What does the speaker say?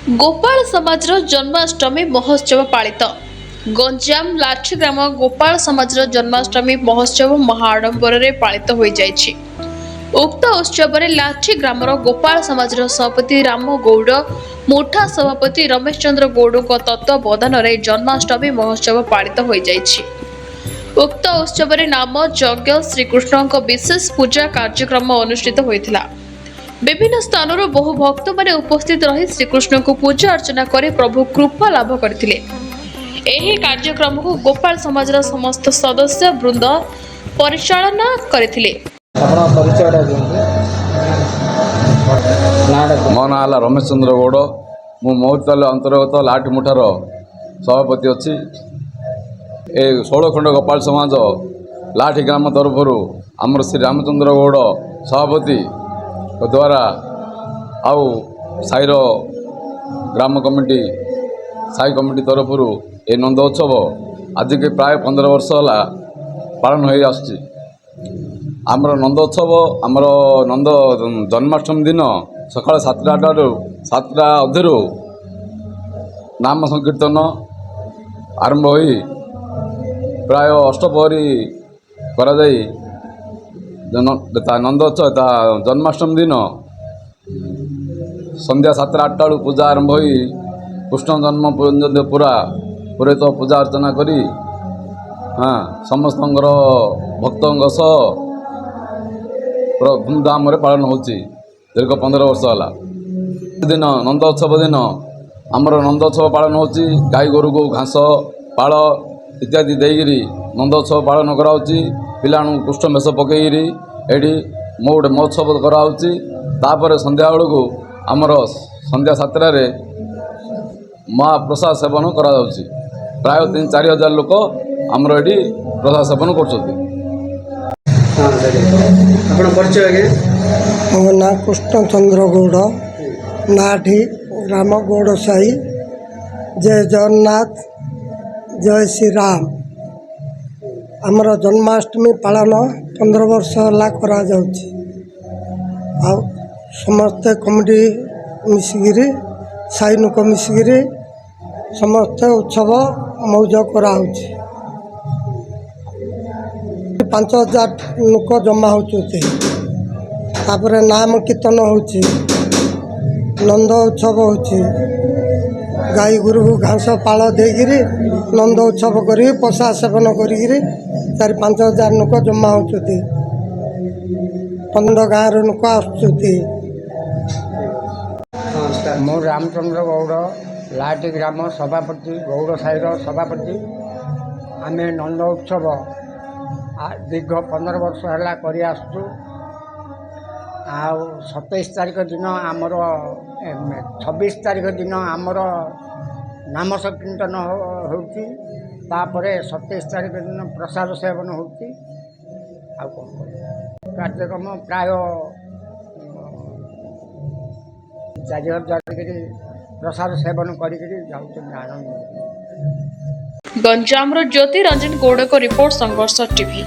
गोपाल समाजर जन्माष्टमी महोत्सव पालित गंजाम लाठी ग्राम गोपाल समाजर जन्माष्टमी महोत्सव महाआडंबर पालित हो जाइछि। उक्त उत्सव में लाठी ग्रामर गोपाल समाजर सभापति राम गौड़ मुठा सभापति रमेश चंद्र गौड़ तत्वावधान में जन्माष्टमी महोत्सव पालित हो जाइछि। उक्त उत्सव में नाम यज्ञ श्रीकृष्ण विशेष पूजा कार्यक्रम अनुष्ठित होइथिला। विभिन्न स्थानों बहु भक्त माने उपस्थित रही श्रीकृष्ण को पूजा अर्चना करे प्रभु कृपा लाभ करथिले। एही कार्यक्रम को गोपाल समाजर समस्त सदस्य वृंद परिचालना करथिले। मो ना रमेश चंद्र गौड़ मु मौताल अंतर्गत लाठी मुठार सभापति अच्छी। ए 16 खंड गोपाल समाज लाठी ग्राम तरफ आमर श्री रामचंद्र गौड़ सभापति द्वारा आउ साईर ग्राम कमिटी साई कमिटी तरफ ए नंद उत्सव आज के प्राय 15 वर्ष है पालन हो आसुची। आमर नंद उत्सव आमर नंद जन्माष्टमी दिन सकाल 7टा अधु नाम संकीर्तन आरंभ हो प्राय अष्टपहरी करा जाई नंद उत्सव जन्माष्टमी दिन संध्या 7-8 पूजा आरंभ हो कृष्ण जन्म पर्यंत पूरा पूरे तो पूजा अर्चना करी समस्त भक्तों सह धूमधाम पालन हो दीर्घ 15 वर्ष है। दिन नंद उत्सव दिन आमर नंद उत्सव पालन हो गाई गोरु को घास पाल इत्यादि देकर नंद उत्सव पालन कराऊँगी। पिला कृष्ण मेष पकईरी एटी गोटे महोत्सव कराऊँगी। तापर संध्या बेलू आमर संध्या 7टारे महाप्रसाद सेवन करा प्राय 3-4 हजार लोक आमर ये प्रसाद सेवन कर। मो ना कृष्ण चंद्र गौड़ नाठी ग्राम गौड़ साई। जय जगन्नाथ जय श्री राम। आमर जन्माष्टमी पालन 15 वर्ष है करा जाउछि। आ समस्ते कमिटी मिसिकिरी साई लोक मिसिकिरी समस्ते उत्सव मौज कराउछि। 5000 लोक जमा होचुते। तापर नाम कीर्तन होछि, नंद उत्सव होछि। गाई गोरु घास पाल देकर नंद उत्सव कर प्रसाद सेवन कर 4-5 हजार लोक जमा होचुते। 15 गाँव लोक आसुचुते। मो रामचंद्र गौड़ लाठी ग्राम सभापति गौड़ साईर सभापति। आम नंद उत्सव दीर्घ 15 वर्ष है कर आसु। 27 तारीख दिन आमर 26 तारीख दिन आमर नाम संकीर्तन होती। 27 तारीख दिन प्रसाद सेवन होती। कार्यक्रम प्राय 4000 प्रसाद सेवन कर गंजाम ज्योति रंजन गौड़ को रिपोर्ट संघर्ष टीवी।